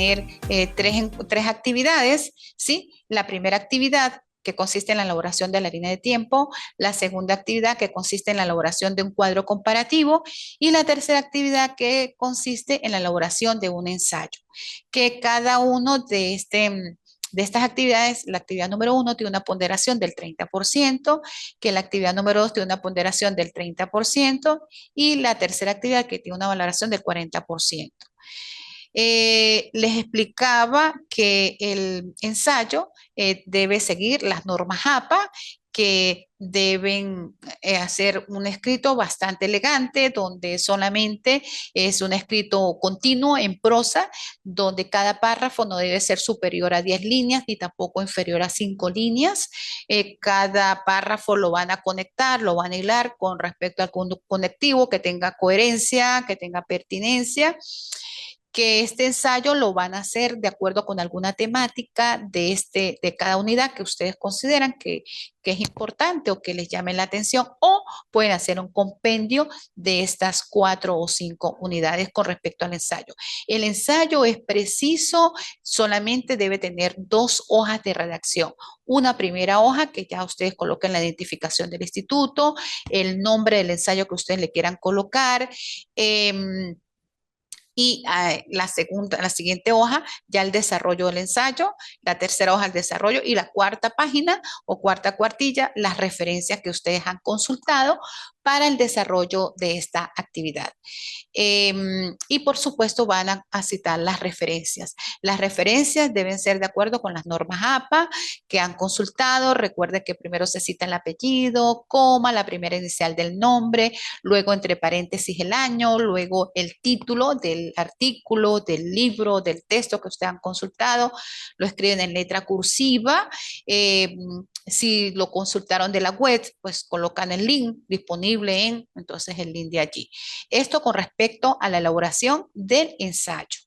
tener tres actividades, ¿sí? La primera actividad que consiste en la elaboración de la línea de tiempo, la segunda actividad que consiste en la elaboración de un cuadro comparativo y la tercera actividad que consiste en la elaboración de un ensayo. Que cada uno de estas actividades, la actividad número 1 tiene una ponderación del 30%, que la actividad número 2 tiene una ponderación del 30% y la tercera actividad que tiene una valoración del 40%. Les explicaba que el ensayo debe seguir las normas APA, que deben hacer un escrito bastante elegante, donde solamente es un escrito continuo en prosa, donde cada párrafo no debe ser superior a 10 líneas ni tampoco inferior a 5 líneas. Cada párrafo lo van a conectar, lo van a hilar con respecto al conectivo, que tenga coherencia, que tenga pertinencia, que este ensayo lo van a hacer de acuerdo con alguna temática de cada unidad que ustedes consideran que es importante o que les llame la atención, o pueden hacer un compendio de estas 4 o 5 unidades con respecto al ensayo. El ensayo es preciso, solamente debe tener 2 hojas de redacción. Una primera hoja que ya ustedes coloquen la identificación del instituto, el nombre del ensayo que ustedes le quieran colocar, y la siguiente hoja ya el desarrollo del ensayo, la tercera hoja el desarrollo y la cuarta página o cuarta cuartilla las referencias que ustedes han consultado para el desarrollo de esta actividad. Y por supuesto van a citar las referencias. Las referencias deben ser de acuerdo con las normas APA que han consultado. Recuerden que primero se cita el apellido, coma, la primera inicial del nombre, luego entre paréntesis el año, luego el título del artículo, del libro, del texto que ustedes han consultado, lo escriben en letra cursiva. Si lo consultaron de la web, pues colocan el link disponible entonces el link de allí. Esto con respecto a la elaboración del ensayo.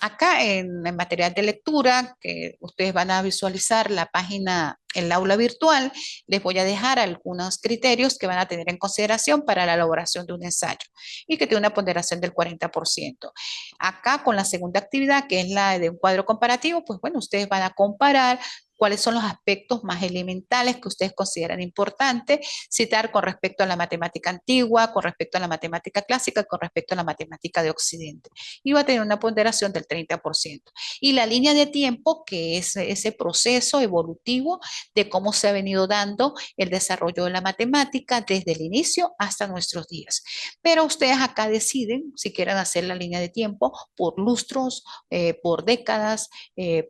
Acá en el material de lectura, que ustedes van a visualizar la página, el aula virtual, les voy a dejar algunos criterios que van a tener en consideración para la elaboración de un ensayo y que tiene una ponderación del 40%. Acá con la segunda actividad, que es la de un cuadro comparativo, pues bueno, ustedes van a comparar cuáles son los aspectos más elementales que ustedes consideran importantes citar con respecto a la matemática antigua, con respecto a la matemática clásica, con respecto a la matemática de Occidente. Y va a tener una ponderación del 30%. Y la línea de tiempo, que es ese proceso evolutivo de cómo se ha venido dando el desarrollo de la matemática desde el inicio hasta nuestros días. Pero ustedes acá deciden si quieren hacer la línea de tiempo por lustros, por décadas,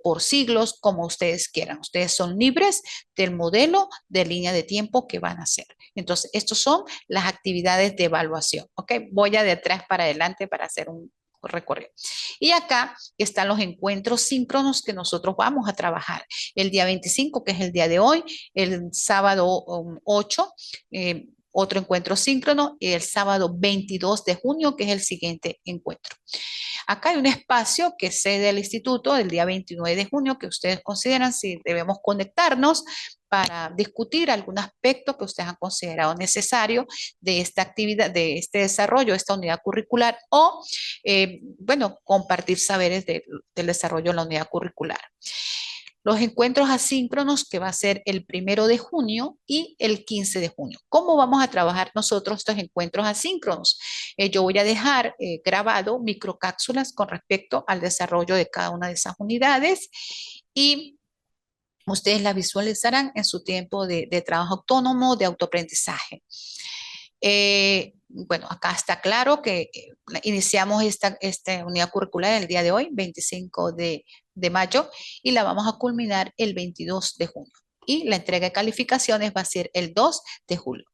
por siglos, como ustedes quieran. Ustedes son libres del modelo de línea de tiempo que van a hacer. Entonces, estas son las actividades de evaluación. ¿Ok? Voy a de atrás para adelante para hacer un recorrido. Y acá están los encuentros síncronos que nosotros vamos a trabajar. El día 25, que es el día de hoy, el sábado 8, otro encuentro síncrono, y el sábado 22 de junio, que es el siguiente encuentro. Acá hay un espacio que cede al instituto el día 29 de junio que ustedes consideran si debemos conectarnos para discutir algún aspecto que ustedes han considerado necesario de esta actividad, de este desarrollo, de esta unidad curricular o, bueno, compartir saberes del desarrollo de la unidad curricular. Los encuentros asíncronos que va a ser el 1 de junio y el 15 de junio. ¿Cómo vamos a trabajar nosotros estos encuentros asíncronos? Yo voy a dejar grabado microcápsulas con respecto al desarrollo de cada una de esas unidades y ustedes las visualizarán en su tiempo de trabajo autónomo, de autoaprendizaje. Bueno, acá está claro que iniciamos esta unidad curricular el día de hoy, 25 de mayo, y la vamos a culminar el 22 de junio. Y la entrega de calificaciones va a ser el 2 de julio.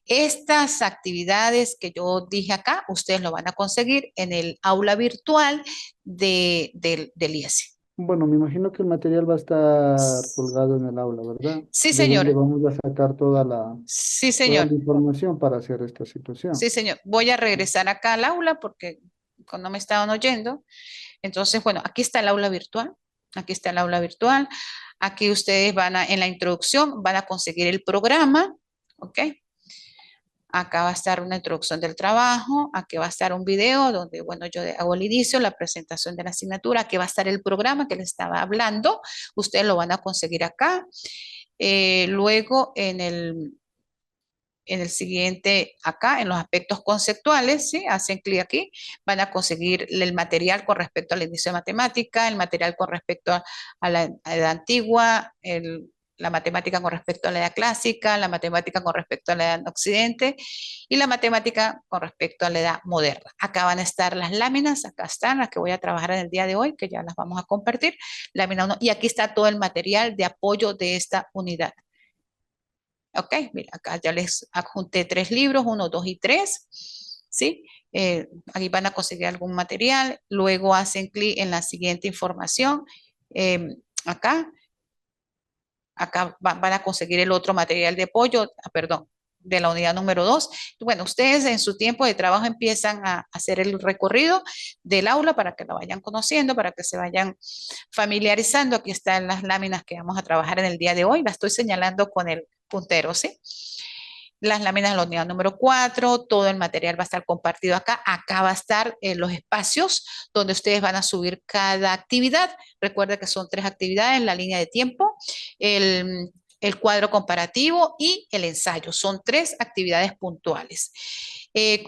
Estas actividades que yo dije acá, ustedes lo van a conseguir en el aula virtual del IESE. Bueno, me imagino que el material va a estar colgado en el aula, ¿verdad? Sí, De donde señor. vamos a sacar Sí, toda señor. la información para hacer esta situación. Sí, señor. Voy a regresar acá al aula porque no me estaban oyendo. Entonces, bueno, aquí está el aula virtual. Aquí está el aula virtual. Aquí ustedes en la introducción, van a conseguir el programa. ¿Ok? Acá va a estar una introducción del trabajo, aquí va a estar un video donde, bueno, yo hago el inicio, la presentación de la asignatura, aquí va a estar el programa que les estaba hablando, ustedes lo van a conseguir acá. Luego en el siguiente, acá, en los aspectos conceptuales, ¿sí? Hacen clic aquí, van a conseguir el material con respecto al inicio de matemática, el material con respecto a la edad antigua, la matemática con respecto a la edad clásica, la matemática con respecto a la edad occidente y la matemática con respecto a la edad moderna. Acá van a estar las láminas, acá están las que voy a trabajar en el día de hoy, que ya las vamos a compartir. Lámina 1, y aquí está todo el material de apoyo de esta unidad. Ok, mira, acá ya les adjunté 3 libros, 1, 2 y 3, ¿sí? Aquí van a conseguir algún material, luego hacen clic en la siguiente información, acá, van a conseguir el otro material de apoyo, perdón, de la unidad número 2. Bueno, ustedes en su tiempo de trabajo empiezan a hacer el recorrido del aula para que lo vayan conociendo, para que se vayan familiarizando. Aquí están las láminas que vamos a trabajar en el día de hoy. Las estoy señalando con el puntero, ¿sí? Las láminas de la unidad número 4, todo el material va a estar compartido acá. Acá va a estar los espacios donde ustedes van a subir cada actividad. Recuerda que son 3 actividades, la línea de tiempo, el cuadro comparativo y el ensayo. Son 3 actividades puntuales.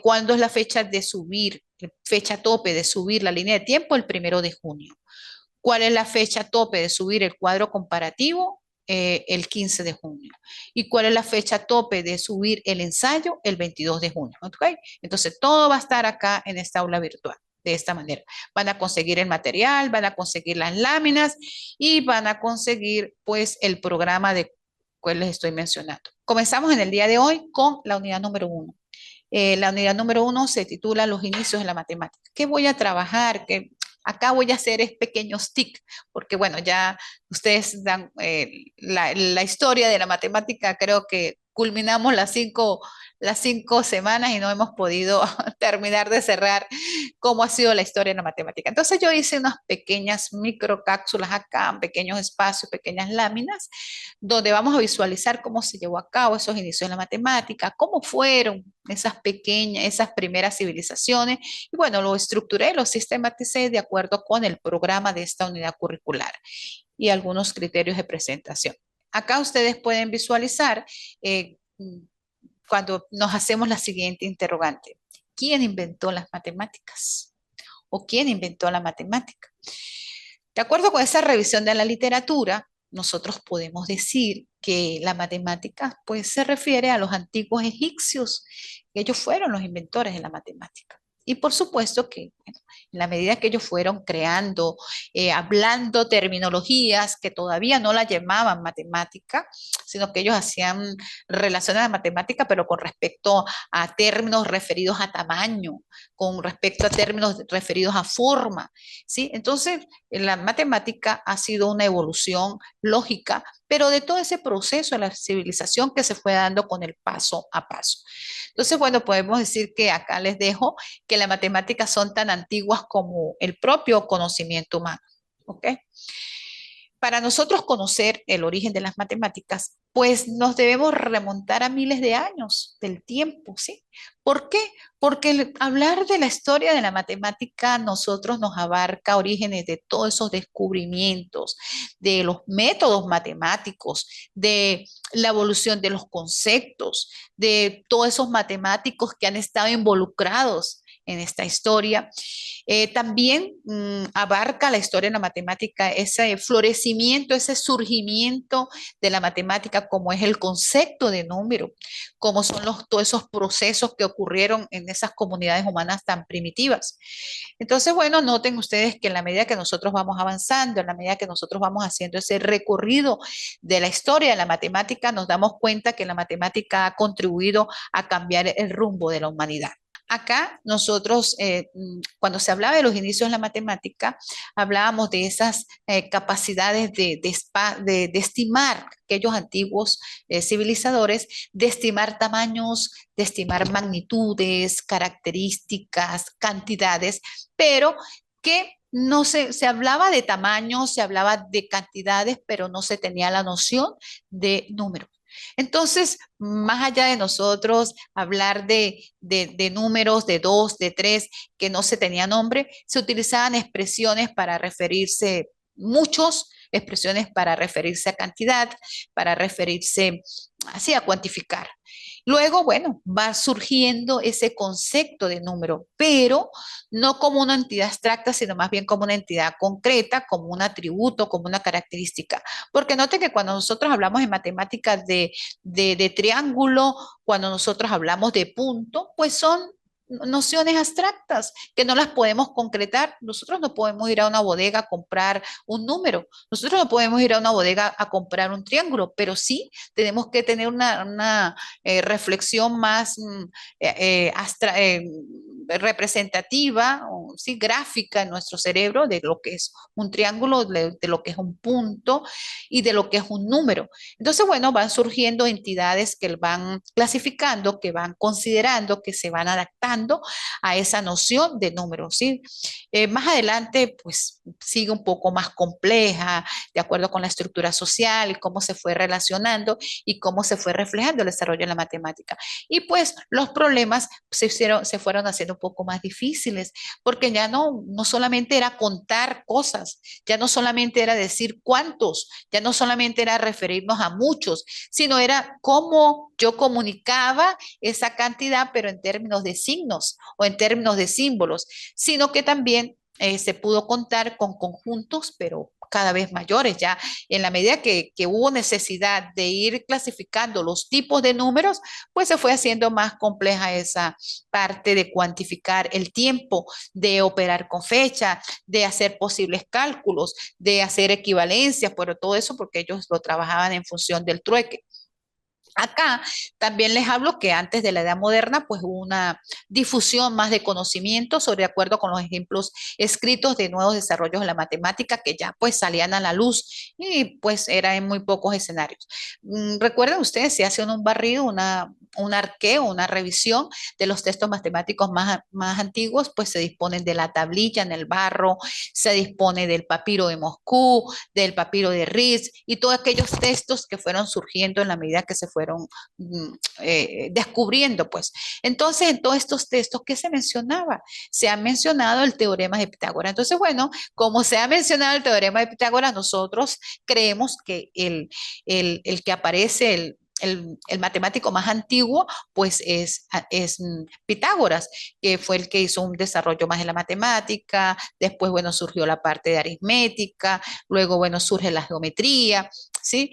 ¿Cuándo es la fecha de subir, fecha tope de subir la línea de tiempo? El 1 de junio. ¿Cuál es la fecha tope de subir el cuadro comparativo? El 15 de junio. ¿Y cuál es la fecha tope de subir el ensayo? El 22 de junio. ¿Okay? Entonces, todo va a estar acá en esta aula virtual. De esta manera. Van a conseguir el material, van a conseguir las láminas y van a conseguir, pues, el programa de cuál les estoy mencionando. Comenzamos en el día de hoy con la unidad número 1. La unidad número 1 se titula Los inicios de la matemática. ¿Qué voy a trabajar? Acá voy a hacer es pequeños tics, porque bueno, ya ustedes dan la historia de la matemática, creo que culminamos las cinco semanas y no hemos podido terminar de cerrar cómo ha sido la historia de la matemática. Entonces yo hice unas pequeñas microcápsulas acá, pequeños espacios, pequeñas láminas, donde vamos a visualizar cómo se llevó a cabo esos inicios de la matemática, cómo fueron esas primeras civilizaciones, y bueno, lo estructuré, lo sistematicé de acuerdo con el programa de esta unidad curricular y algunos criterios de presentación. Acá ustedes pueden visualizar cuando nos hacemos la siguiente interrogante. ¿Quién inventó las matemáticas? ¿O quién inventó la matemática? De acuerdo con esa revisión de la literatura, nosotros podemos decir que la matemática pues se refiere a los antiguos egipcios. Ellos fueron los inventores de la matemática. Y por supuesto que bueno, en la medida que ellos fueron creando, hablando terminologías que todavía no la llamaban matemática, sino que ellos hacían relaciones a la matemática, pero con respecto a términos referidos a tamaño, con respecto a términos referidos a forma, ¿sí? Entonces, la matemática ha sido una evolución lógica, pero de todo ese proceso de la civilización que se fue dando con el paso a paso. Entonces, bueno, podemos decir que acá les dejo que las matemáticas son tan antiguas como el propio conocimiento humano. ¿Ok? Para nosotros conocer el origen de las matemáticas, pues nos debemos remontar a miles de años del tiempo, ¿sí? ¿Por qué? Porque hablar de la historia de la matemática nosotros nos abarca orígenes de todos esos descubrimientos, de los métodos matemáticos, de la evolución de los conceptos, de todos esos matemáticos que han estado involucrados en esta historia. También abarca la historia de la matemática, ese florecimiento, ese surgimiento de la matemática, como es el concepto de número, como son todos esos procesos que ocurrieron en esas comunidades humanas tan primitivas. Entonces, bueno, noten ustedes que en la medida que nosotros vamos avanzando, en la medida que nosotros vamos haciendo ese recorrido de la historia de la matemática, nos damos cuenta que la matemática ha contribuido a cambiar el rumbo de la humanidad. Acá nosotros, cuando se hablaba de los inicios de la matemática, hablábamos de esas capacidades de estimar aquellos antiguos civilizadores, de estimar tamaños, de estimar magnitudes, características, cantidades, pero que no se hablaba de tamaños, se hablaba de cantidades, pero no se tenía la noción de números. Entonces, más allá de nosotros hablar de números, de dos, de tres, que no se tenía nombre, se utilizaban expresiones para referirse, muchos expresiones para referirse a cantidad, para referirse así a cuantificar. Luego, bueno, va surgiendo ese concepto de número, pero no como una entidad abstracta, sino más bien como una entidad concreta, como un atributo, como una característica. Porque note que cuando nosotros hablamos en matemáticas de triángulo, cuando nosotros hablamos de punto, pues son nociones abstractas que no las podemos concretar. Nosotros no podemos ir a una bodega a comprar un número, nosotros no podemos ir a una bodega a comprar un triángulo, pero sí tenemos que tener una reflexión más representativa, o, sí, gráfica en nuestro cerebro de lo que es un triángulo, de lo que es un punto y de lo que es un número. Entonces, bueno, van surgiendo entidades que van clasificando, que van considerando, que se van adaptando a esa noción de número, ¿sí? Más adelante, pues sigue un poco más compleja, de acuerdo con la estructura social y cómo se fue relacionando y cómo se fue reflejando el desarrollo de la matemática. Y pues los problemas se fueron haciendo un poco más difíciles, porque ya no solamente era contar cosas, ya no solamente era decir cuántos, ya no solamente era referirnos a muchos, sino era cómo yo comunicaba esa cantidad, pero en términos de signos o en términos de símbolos, sino que también se pudo contar con conjuntos, pero cada vez mayores. Ya en la medida que hubo necesidad de ir clasificando los tipos de números, pues se fue haciendo más compleja esa parte de cuantificar el tiempo, de operar con fecha, de hacer posibles cálculos, de hacer equivalencias, pero todo eso porque ellos lo trabajaban en función del trueque. Acá también les hablo que antes de la Edad Moderna, pues hubo una difusión más de conocimiento sobre de acuerdo con los ejemplos escritos de nuevos desarrollos de la matemática que ya pues salían a la luz y pues era en muy pocos escenarios. Recuerden ustedes, si hacen un barrido, un arqueo, una revisión de los textos matemáticos más antiguos, pues se disponen de la tablilla en el barro, se dispone del papiro de Moscú, del papiro de Riz y todos aquellos textos que fueron surgiendo en la medida que se fueron descubriendo, pues. Entonces, en todos estos textos, ¿qué se mencionaba? Se ha mencionado el teorema de Pitágoras. Entonces, bueno, como se ha mencionado el teorema de Pitágoras, nosotros creemos que el que aparece, el matemático más antiguo, pues es Pitágoras, que fue el que hizo un desarrollo más de la matemática, después, bueno, surgió la parte de aritmética, luego, bueno, surge la geometría, ¿sí?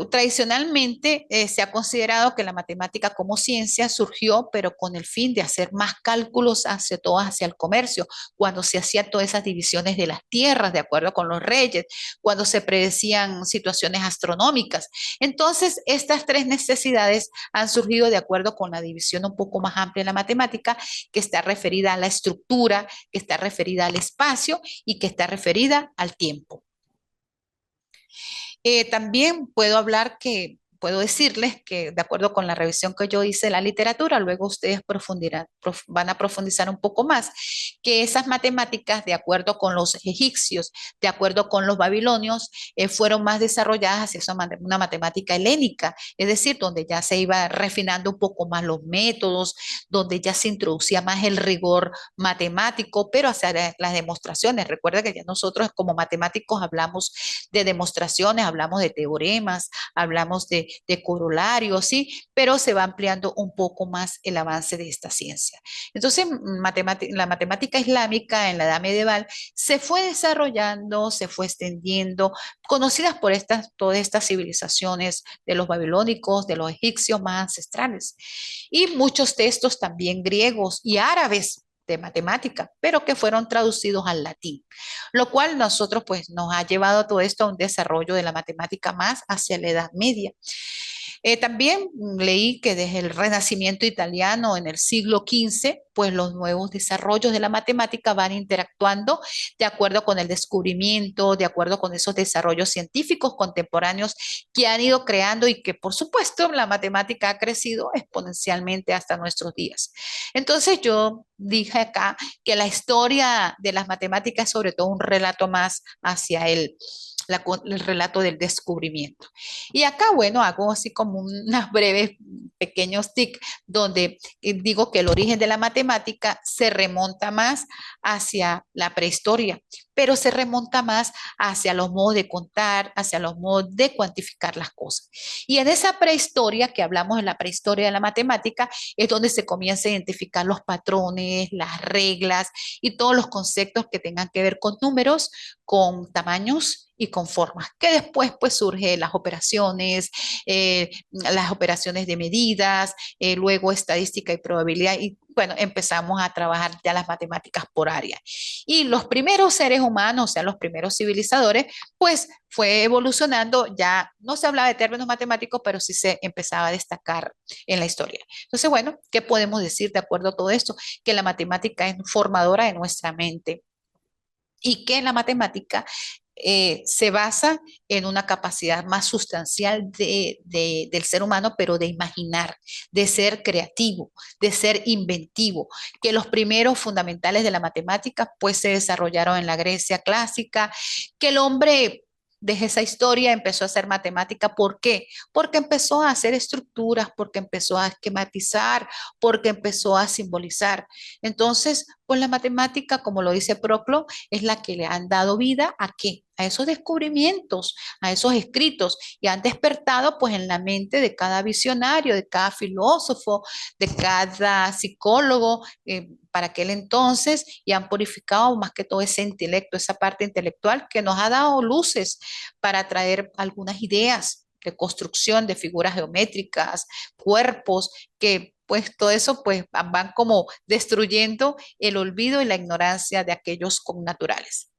Tradicionalmente se ha considerado que la matemática como ciencia surgió, pero con el fin de hacer más cálculos hacia todo, hacia el comercio, cuando se hacían todas esas divisiones de las tierras, de acuerdo con los reyes, cuando se predecían situaciones astronómicas. Entonces, estas tres necesidades han surgido de acuerdo con la división un poco más amplia de la matemática, que está referida a la estructura, que está referida al espacio y que está referida al tiempo. También puedo hablar que, puedo decirles que de acuerdo con la revisión que yo hice de la literatura, luego ustedes van a profundizar un poco más, que esas matemáticas, de acuerdo con los egipcios, de acuerdo con los babilonios, fueron más desarrolladas hacia una matemática helénica, es decir, donde ya se iba refinando un poco más los métodos, donde ya se introducía más el rigor matemático, pero hacia las demostraciones. Recuerda que ya nosotros como matemáticos hablamos de demostraciones, hablamos de teoremas, hablamos de corolarios, ¿sí? Pero se va ampliando un poco más el avance de esta ciencia. Entonces, la matemática islámica en la edad medieval se fue desarrollando, se fue extendiendo, conocidas por todas estas civilizaciones de los babilónicos, de los egipcios más ancestrales. Y muchos textos también griegos y árabes de matemática, pero que fueron traducidos al latín, lo cual nosotros pues nos ha llevado todo esto a un desarrollo de la matemática más hacia la Edad Media. También leí que desde el Renacimiento italiano en el siglo XV, pues los nuevos desarrollos de la matemática van interactuando de acuerdo con el descubrimiento, de acuerdo con esos desarrollos científicos contemporáneos que han ido creando y que por supuesto la matemática ha crecido exponencialmente hasta nuestros días. Entonces yo dije acá que la historia de las matemáticas es sobre todo un relato más hacia el el relato del descubrimiento. Y acá, bueno, hago así como unas breves, pequeños tics, donde digo que el origen de la matemática se remonta más hacia la prehistoria, pero se remonta más hacia los modos de contar, hacia los modos de cuantificar las cosas. Y en esa prehistoria, que hablamos en la prehistoria de la matemática, es donde se comienza a identificar los patrones, las reglas y todos los conceptos que tengan que ver con números, con tamaños y con formas, que después pues surgen las operaciones de medidas, luego estadística y probabilidad, y bueno, empezamos a trabajar ya las matemáticas por área. Y los primeros seres humanos, o sea, los primeros civilizadores, pues fue evolucionando, ya no se hablaba de términos matemáticos, pero sí se empezaba a destacar en la historia. Entonces, bueno, ¿qué podemos decir de acuerdo a todo esto? Que la matemática es formadora de nuestra mente y que la matemática se basa en una capacidad más sustancial del ser humano, pero de imaginar, de ser creativo, de ser inventivo, que los primeros fundamentales de la matemática pues se desarrollaron en la Grecia clásica, que el hombre desde esa historia empezó a hacer matemática. ¿Por qué? Porque empezó a hacer estructuras, porque empezó a esquematizar, porque empezó a simbolizar. Entonces, pues la matemática, como lo dice Proclo, es la que le han dado vida a qué, a esos descubrimientos, a esos escritos, y han despertado pues en la mente de cada visionario, de cada filósofo, de cada psicólogo para aquel entonces, y han purificado más que todo ese intelecto, esa parte intelectual que nos ha dado luces para traer algunas ideas de construcción de figuras geométricas, cuerpos, que pues todo eso pues van como destruyendo el olvido y la ignorancia de aquellos connaturales.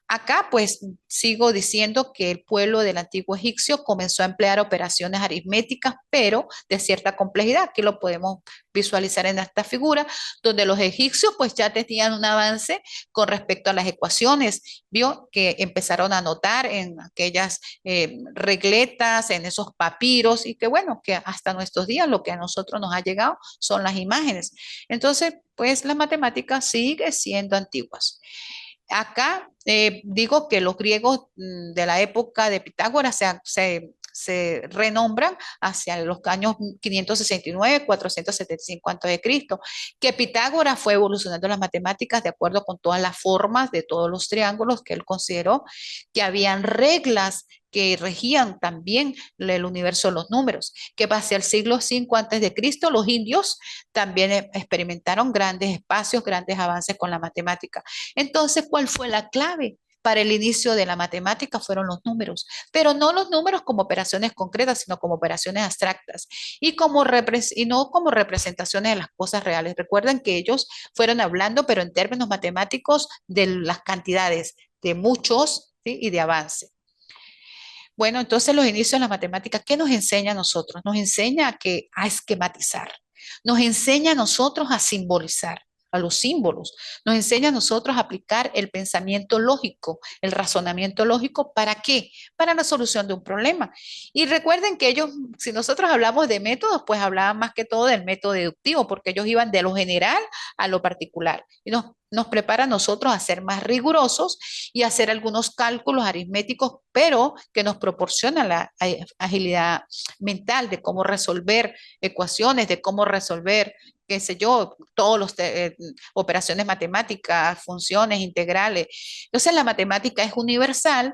Acá pues sigo diciendo que el pueblo del antiguo egipcio comenzó a emplear operaciones aritméticas, pero de cierta complejidad. Aquí lo podemos visualizar en esta figura, donde los egipcios pues ya tenían un avance con respecto a las ecuaciones, vio que empezaron a anotar en aquellas regletas, en esos papiros, y que bueno, que hasta nuestros días lo que a nosotros nos ha llegado son las imágenes. Entonces, pues la matemática sigue siendo antiguas. Acá digo que los griegos de la época de Pitágoras se renombran hacia los años 569, 475 a.C., que Pitágoras fue evolucionando las matemáticas de acuerdo con todas las formas de todos los triángulos que él consideró, que habían reglas que regían también el universo de los números, que hacia el siglo V antes de Cristo los indios también experimentaron grandes espacios, grandes avances con la matemática. Entonces, ¿cuál fue la clave? Para el inicio de la matemática fueron los números, pero no los números como operaciones concretas, sino como operaciones abstractas y no como representaciones de las cosas reales. Recuerden que ellos fueron hablando, pero en términos matemáticos, de las cantidades, de muchos, ¿sí? Y de avance. Bueno, entonces los inicios de la matemática, ¿qué nos enseña a nosotros? Nos enseña a esquematizar, nos enseña a nosotros a simbolizar, a los símbolos, nos enseña a nosotros a aplicar el pensamiento lógico, el razonamiento lógico, ¿para qué? Para la solución de un problema. Y recuerden que ellos, si nosotros hablamos de métodos, pues hablaban más que todo del método deductivo, porque ellos iban de lo general a lo particular. Y nos prepara a nosotros a ser más rigurosos y hacer algunos cálculos aritméticos, pero que nos proporciona la agilidad mental de cómo resolver ecuaciones, de cómo resolver, qué sé yo, todas las operaciones matemáticas, funciones integrales. Entonces la matemática es universal,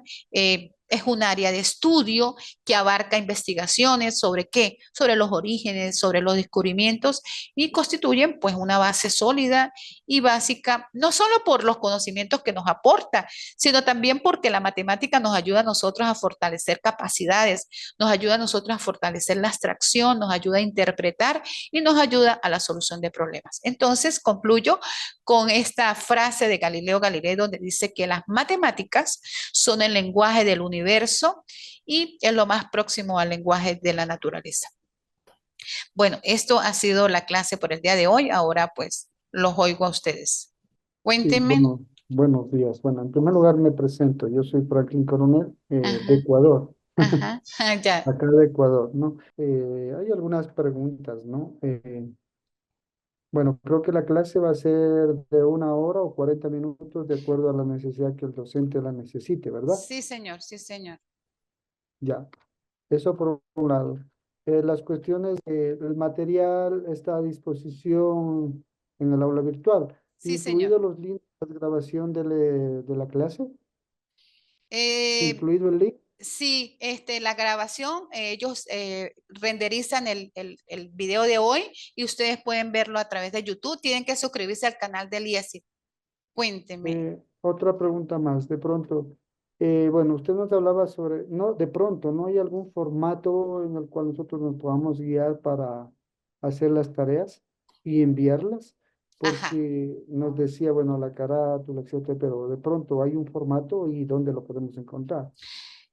es un área de estudio que abarca investigaciones sobre qué, sobre los orígenes, sobre los descubrimientos, y constituyen pues una base sólida y básica, no solo por los conocimientos que nos aporta, sino también porque la matemática nos ayuda a nosotros a fortalecer capacidades, nos ayuda a nosotros a fortalecer la abstracción, nos ayuda a interpretar y nos ayuda a la solución de problemas. Entonces, concluyo con esta frase de Galileo Galilei, donde dice que las matemáticas son el lenguaje del universo y es lo más próximo al lenguaje de la naturaleza. Bueno, esto ha sido la clase por el día de hoy. Ahora pues los oigo a ustedes. Sí, Cuéntenme. bueno, buenos días. Bueno, en primer lugar me presento. Yo soy Franklin Coronel, de Ajá, Ecuador, ajá, ya. acá de Ecuador, ¿no? Hay algunas preguntas, ¿no? Bueno, creo que la clase va a ser de 1 hora o 40 minutos de acuerdo a la necesidad que el docente la necesite, ¿verdad? Sí, señor, sí, señor. Ya, eso por un lado. Las cuestiones del material está a disposición en el aula virtual, Sí, señor. incluidos los links de grabación de la clase, Eh, incluido el link. sí, la grabación, ellos renderizan el video de hoy y ustedes pueden verlo a través de YouTube. Tienen que suscribirse al canal del IESI. Cuénteme. Otra pregunta más, de pronto, bueno, usted nos hablaba sobre, no, de pronto, ¿no hay algún formato en el cual nosotros nos podamos guiar para hacer las tareas y enviarlas? Ajá. Porque nos decía, bueno, la carátula, etcétera, pero de pronto hay un formato y dónde lo podemos encontrar.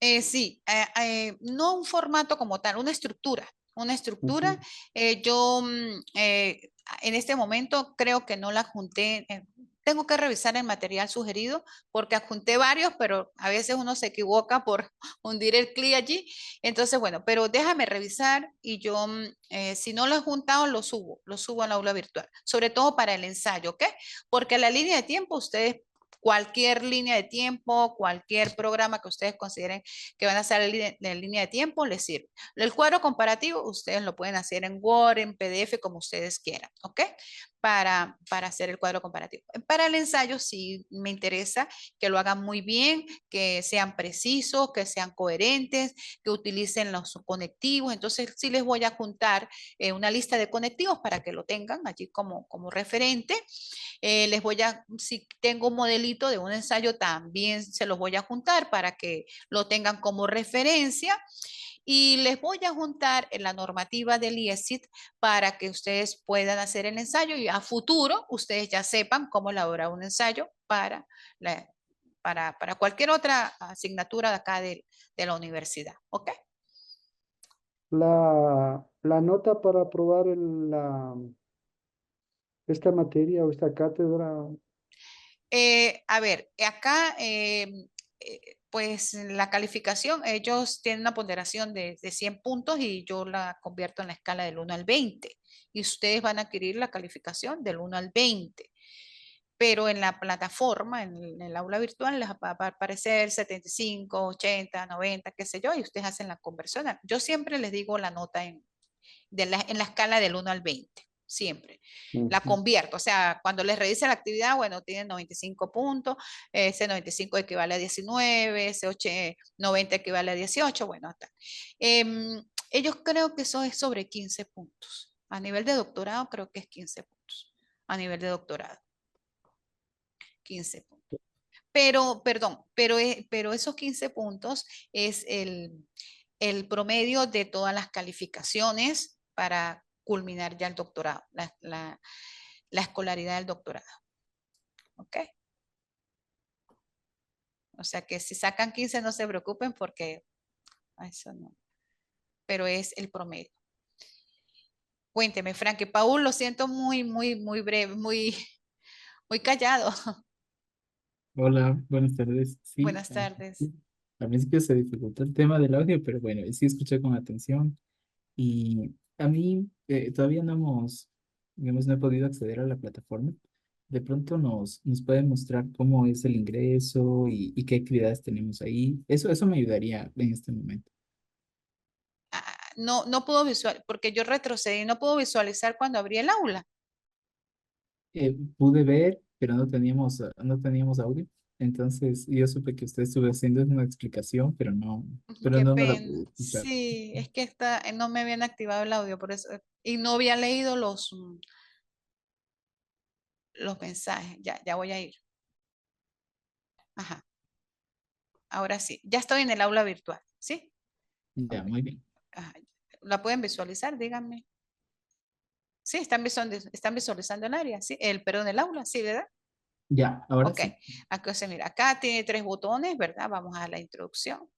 Sí, no un formato como tal, una estructura. Una estructura. Ujú. Yo en este momento creo que no la junté. Tengo que revisar el material sugerido porque adjunté varios, pero a veces uno se equivoca por hundir el clic allí. Entonces, bueno, pero déjame revisar y yo, si no lo he juntado, lo subo al aula virtual, sobre todo para el ensayo, ¿ok? Porque la línea de tiempo, ustedes cualquier línea de tiempo, cualquier programa que ustedes consideren que van a hacer en línea de tiempo, les sirve. El cuadro comparativo, ustedes lo pueden hacer en Word, en PDF, como ustedes quieran, ¿ok? Para hacer el cuadro comparativo. Para el ensayo, sí me interesa que lo hagan muy bien, que sean precisos, que sean coherentes, que utilicen los conectivos. Entonces, sí les voy a juntar una lista de conectivos para que lo tengan allí como referente. Les voy a, si tengo un modelito de un ensayo, también se los voy a juntar para que lo tengan como referencia. Y les voy a juntar en la normativa del IESIT para que ustedes puedan hacer el ensayo y a futuro ustedes ya sepan cómo elaborar un ensayo para cualquier otra asignatura de acá de la universidad. ¿Ok? La nota para aprobar esta materia o esta cátedra. A ver, acá, pues la calificación, ellos tienen una ponderación de 100 puntos y yo la convierto en la escala del 1 al 20. Y ustedes van a adquirir la calificación del 1 al 20. Pero en la plataforma, en el aula virtual, les va a aparecer 75, 80, 90, qué sé yo, y ustedes hacen la conversión. Yo siempre les digo la nota en la escala del 1 al 20, siempre. La Ujú. convierto, o sea, cuando les revise la actividad, bueno, tienen 95 puntos, ese 95 equivale a 19, ese 90 equivale a 18, bueno, hasta. Ellos creo que eso es sobre 15 puntos. A nivel de doctorado creo que es 15 puntos. A nivel de doctorado, 15 puntos. Pero, perdón, pero esos 15 puntos es el promedio de todas las calificaciones para culminar ya el doctorado, la escolaridad del doctorado. ¿Ok? O sea que si sacan 15 no se preocupen porque eso no, pero es el promedio. Cuénteme, Frankie. Paul, lo siento muy, muy, muy breve, muy, muy callado. Hola, buenas tardes. Sí, Buenas tardes. sí, al principio se dificultó el tema del audio, pero bueno, sí escuché con atención y a mí todavía digamos, no he podido acceder a la plataforma. De pronto nos pueden mostrar cómo es el ingreso y qué actividades tenemos ahí. Eso me ayudaría en este momento. No, no puedo visualizar, porque yo retrocedí, no puedo visualizar cuando abrí el aula. Pude ver, pero no teníamos audio. Entonces yo supe que usted estuvo haciendo una explicación, pero Qué no la pena. pude escuchar. Sí, es que no me habían activado el audio, por eso, y no había leído los mensajes. Ya, ya voy a ir. Ajá, ahora sí. Ya estoy en el aula virtual, ¿sí? Ya, Ok. muy bien. Ajá. ¿La pueden visualizar? Díganme. Sí, están visualizando el área, sí, perdón, el aula, sí, ¿verdad? Ya, ahora Ok, sí. aquí se mira, acá tiene tres botones, ¿verdad? Vamos a la introducción.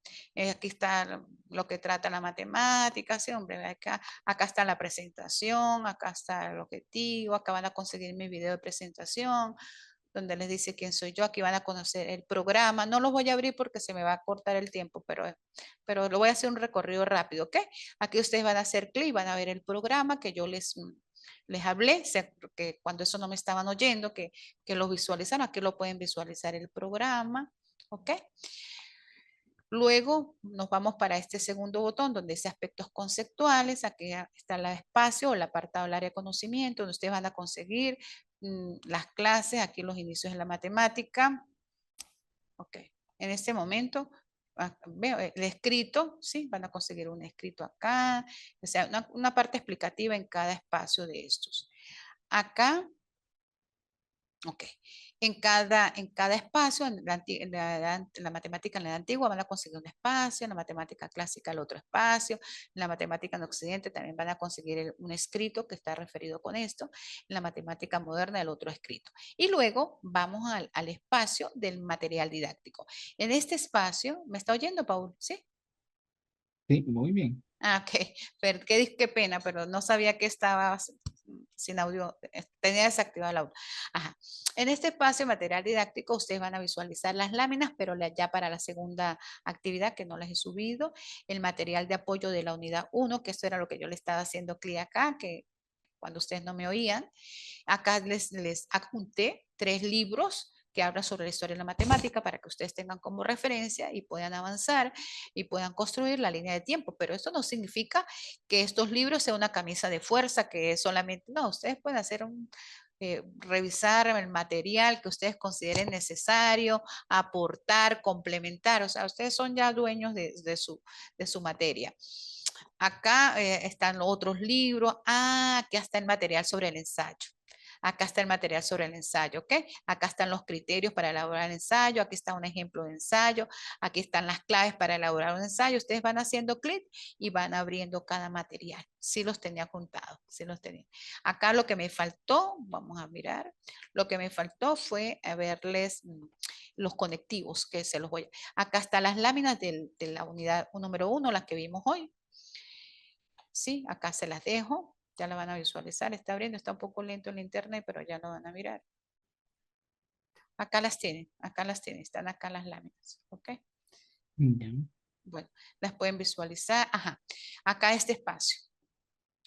Aquí está lo que trata la matemática, sí, hombre, acá está la presentación, acá está el objetivo, acá van a conseguir mi video de presentación, donde les dice quién soy yo, aquí van a conocer el programa. No los voy a abrir porque se me va a cortar el tiempo, pero lo voy a hacer un recorrido rápido, ¿ok? Aquí ustedes van a hacer clic, van a ver el programa que yo Les hablé, que cuando eso no me estaban oyendo, que lo visualizaran, aquí lo pueden visualizar el programa, ¿ok? Luego nos vamos para este segundo botón donde dice aspectos conceptuales. Aquí está el espacio o el apartado del área de conocimiento donde ustedes van a conseguir las clases, aquí los inicios de la matemática. Ok, en este momento veo el escrito, ¿sí? Van a conseguir un escrito acá, o sea, una parte explicativa en cada espacio de estos. Acá ok. En cada espacio, en la matemática en la antigua van a conseguir un espacio, en la matemática clásica el otro espacio, en la matemática en Occidente también van a conseguir un escrito que está referido con esto, en la matemática moderna el otro escrito. Y luego vamos al espacio del material didáctico. En este espacio, ¿me está oyendo, Paul? ¿Sí? Sí, muy bien. Ah, ok, pero qué pena, pero no sabía que estaba sin audio, tenía desactivado el audio. Ajá. En este espacio material didáctico ustedes van a visualizar las láminas, pero ya para la segunda actividad que no les he subido, el material de apoyo de la unidad 1, que esto era lo que yo le estaba haciendo clic acá, que cuando ustedes no me oían, acá les adjunté 3 libros que habla sobre la historia de la matemática para que ustedes tengan como referencia y puedan avanzar y puedan construir la línea de tiempo. Pero esto no significa que estos libros sean una camisa de fuerza, que solamente, no, ustedes pueden hacer revisar el material que ustedes consideren necesario, aportar, complementar, o sea, ustedes son ya dueños de su materia. Acá están los otros libros. Ah, aquí está el material sobre el ensayo. Acá está el material sobre el ensayo, ¿ok? Acá están los criterios para elaborar el ensayo. Aquí está un ejemplo de ensayo. Aquí están las claves para elaborar un ensayo. Ustedes van haciendo clic y van abriendo cada material. Sí los tenía contados, sí los tenía. Acá lo que me faltó, vamos a mirar, lo que me faltó fue verles los conectivos que se los voy a... Acá están las láminas de la unidad número 1, las que vimos hoy. Sí, acá se las dejo, ya la van a visualizar, está abriendo, está un poco lento el internet, pero ya lo van a mirar. Acá las tienen, están acá las láminas, ¿ok? Ya. Bueno, las pueden visualizar, ajá, acá este espacio.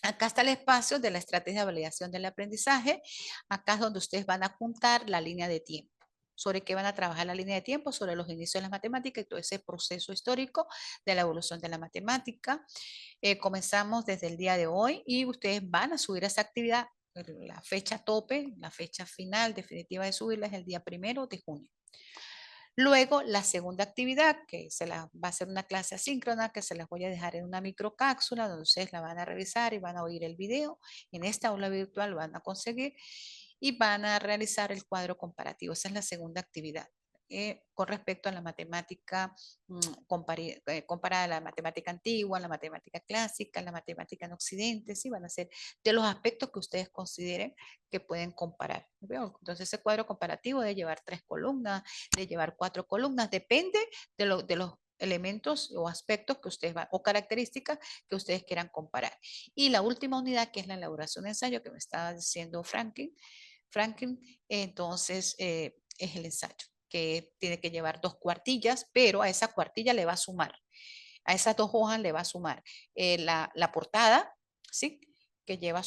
Acá está el espacio de la estrategia de validación del aprendizaje. Acá es donde ustedes van a apuntar la línea de tiempo. ¿Sobre qué van a trabajar la línea de tiempo? Sobre los inicios de la matemática y todo ese proceso histórico de la evolución de la matemática. Comenzamos desde el día de hoy y ustedes van a subir esa actividad. La fecha tope, la fecha final definitiva de subirla es el día 1 de junio. Luego, la segunda actividad, que va a ser una clase asíncrona, que se las voy a dejar en una microcápsula, donde ustedes la van a revisar y van a oír el video. En esta aula virtual van a conseguir y van a realizar el cuadro comparativo. Esa es la segunda actividad. Con respecto a la matemática comparada a la matemática antigua, la matemática clásica, la matemática en Occidente, sí, van a ser de los aspectos que ustedes consideren que pueden comparar. Entonces ese cuadro comparativo debe llevar 3 columnas, de llevar 4 columnas, depende de los elementos o aspectos que ustedes van, o características que ustedes quieran comparar. Y la última unidad, que es la elaboración de ensayo, que me estaba diciendo Franklin, entonces es el ensayo, que tiene que llevar 2 cuartillas, pero a esa cuartilla le va a sumar, a esas 2 hojas le va a sumar la portada, ¿sí? Que lleva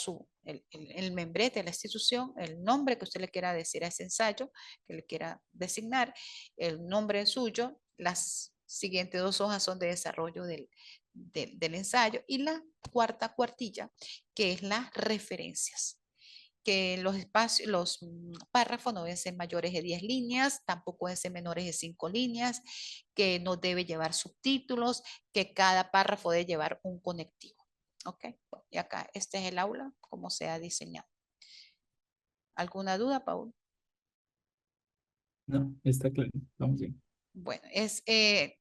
el membrete de la institución, el nombre que usted le quiera decir a ese ensayo, que le quiera designar, el nombre suyo, las siguientes 2 hojas son de desarrollo del ensayo y la cuarta cuartilla, que es las referencias, que los espacios, los párrafos no deben ser mayores de 10 líneas, tampoco deben ser menores de 5 líneas, que no debe llevar subtítulos, que cada párrafo debe llevar un conectivo. ¿Ok? Bueno, y acá, este es el aula, como se ha diseñado. ¿Alguna duda, Paul? No, está claro. Vamos bien. Bueno,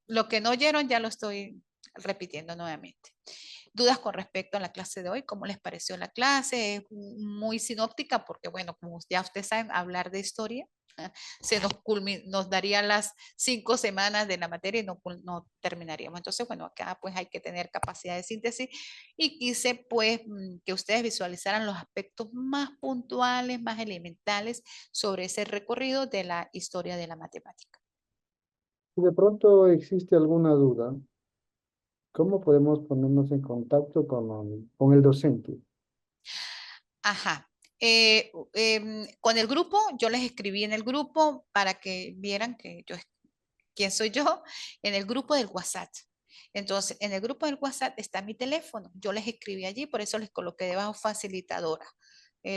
lo que no oyeron ya lo estoy repitiendo nuevamente. Dudas con respecto a la clase de hoy, ¿cómo les pareció la clase? Es muy sinóptica porque, bueno, como ya ustedes saben, hablar de historia nos daría las 5 semanas de la materia y no terminaríamos. Entonces, bueno, acá pues hay que tener capacidad de síntesis y quise pues que ustedes visualizaran los aspectos más puntuales, más elementales sobre ese recorrido de la historia de la matemática. Si de pronto existe alguna duda, ¿cómo podemos ponernos en contacto con el docente? Ajá. Con el grupo, yo les escribí en el grupo para que vieran que yo, quién soy yo, en el grupo del WhatsApp. Entonces, en el grupo del WhatsApp está mi teléfono. Yo les escribí allí, por eso les coloqué debajo facilitadora,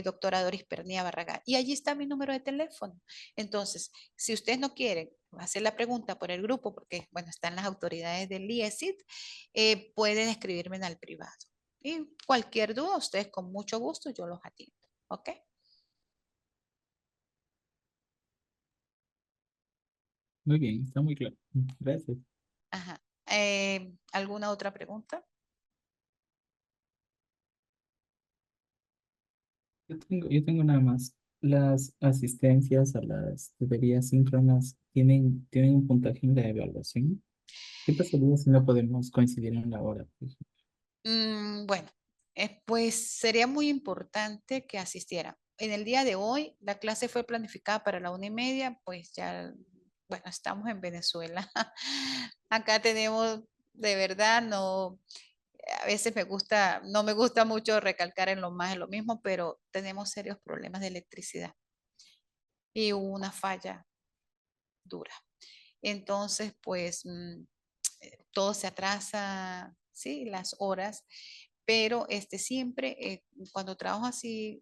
doctora Doris Pernía Barragán. Y allí está mi número de teléfono. Entonces, si ustedes no quieren hacer la pregunta por el grupo, porque, bueno, están las autoridades del IESIT, pueden escribirme en el privado. Y cualquier duda, ustedes con mucho gusto, yo los atiendo. ¿Ok? Muy bien, está muy claro. Gracias. Ajá. ¿Alguna otra pregunta? Yo tengo nada más. Las asistencias a las tuberías síncronas tienen un puntaje en la evaluación. ¿Qué pasaría si no podemos coincidir en la hora, por ejemplo? Bueno, pues sería muy importante que asistieran. En el día de hoy, la clase fue planificada para la 1:30, pues ya, bueno, estamos en Venezuela. Acá tenemos, de verdad, no, a veces no me gusta mucho recalcar en lo más de lo mismo, pero tenemos serios problemas de electricidad y hubo una falla dura. Entonces, pues todo se atrasa, sí, las horas, pero siempre cuando trabajo así,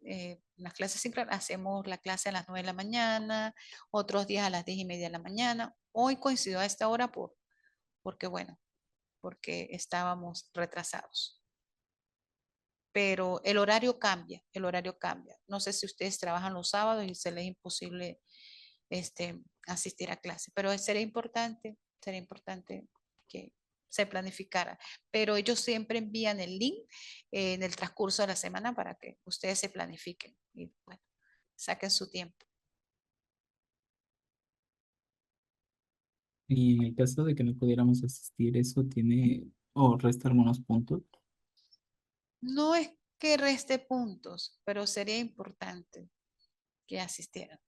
las clases síncronas, hacemos la clase a las 9 de la mañana, otros días a las 10:30 de la mañana. Hoy coincidió a esta hora porque, bueno, porque estábamos retrasados. Pero el horario cambia, el horario cambia. No sé si ustedes trabajan los sábados y se les es imposible asistir a clase, pero sería importante que se planificara. Pero ellos siempre envían el link en el transcurso de la semana para que ustedes se planifiquen y bueno, saquen su tiempo. Y en el caso de que no pudiéramos asistir, ¿eso tiene o resta algunos puntos? No es que reste puntos, pero sería importante que asistieran,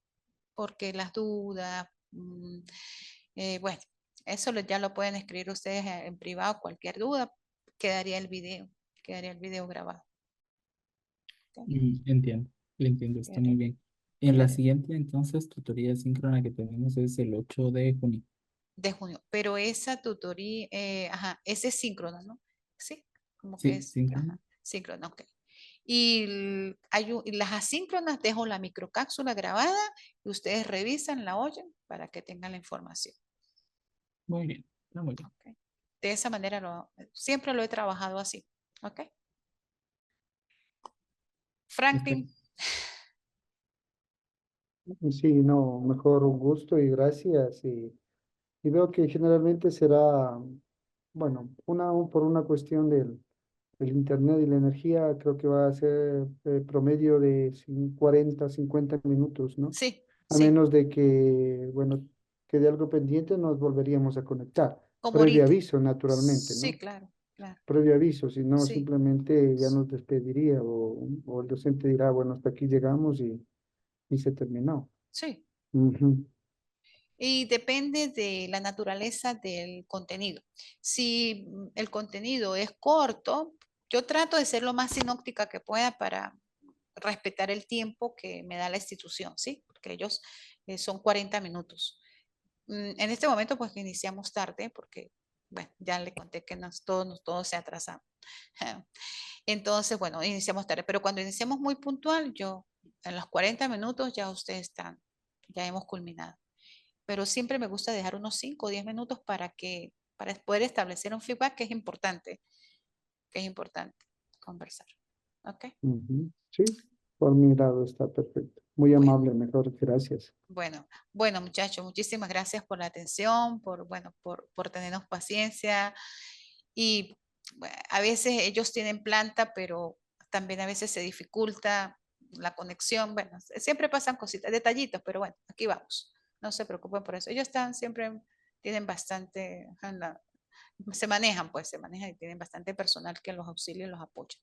porque las dudas, bueno, eso ya lo pueden escribir ustedes en privado, cualquier duda, quedaría el video grabado. ¿Ok? Entiendo, lo entiendo, está muy Quedaría- bien. En la quedaría siguiente, entonces, tutoría síncrona que tenemos es el 8 de junio. de junio, pero esa tutoría, ajá, ese es síncrona, ¿no? Sí, como que Sí, es, síncrona. ajá, síncrona, ok. Y las asíncronas dejo la microcápsula grabada y ustedes revisan, la oyen para que tengan la información. Muy bien, está muy bien. ¿Ok? De esa manera siempre lo he trabajado así. ¿Ok? Franklin, Perfecto. Sí, no, mejor un gusto y gracias. Y veo que generalmente será, bueno, por una cuestión del internet y la energía, creo que va a ser promedio de 40, 50 minutos, ¿no? sí, A sí, menos de que, bueno, quede algo pendiente, nos volveríamos a conectar. como Previo ahorita. aviso, naturalmente, Sí, ¿no? claro, claro. Previo aviso, si no, Sí, simplemente ya nos despediría o el docente dirá, bueno, hasta aquí llegamos y se terminó. sí. Ujú. Y depende de la naturaleza del contenido. Si el contenido es corto, yo trato de ser lo más sinóptica que pueda para respetar el tiempo que me da la institución, ¿sí? Porque ellos son 40 minutos. En este momento, pues iniciamos tarde porque, bueno, ya le conté que todo se atrasa. Entonces, bueno, iniciamos tarde, pero cuando iniciamos muy puntual, en los 40 minutos ya ustedes ya hemos culminado. Pero siempre me gusta dejar unos 5 o 10 minutos para poder establecer un feedback que es importante conversar. ¿Ok? Ujú. Sí, por mi lado está perfecto. Muy Bueno. amable, mejor, gracias. Bueno, muchachos, muchísimas gracias por la atención, por tenernos paciencia. Y bueno, a veces ellos tienen planta, pero también a veces se dificulta la conexión. Bueno, siempre pasan cositas, detallitos, pero bueno, aquí vamos. No se preocupen por eso. Ellos tienen bastante, se manejan y tienen bastante personal que los auxilia y los apoya.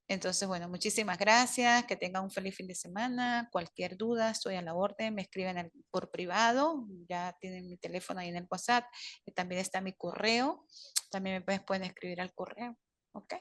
Entonces, bueno, muchísimas gracias, que tengan un feliz fin de semana. Cualquier duda, estoy a la orden, me escriben por privado, ya tienen mi teléfono ahí en el WhatsApp, también está mi correo, también me pueden escribir al correo, ¿ok?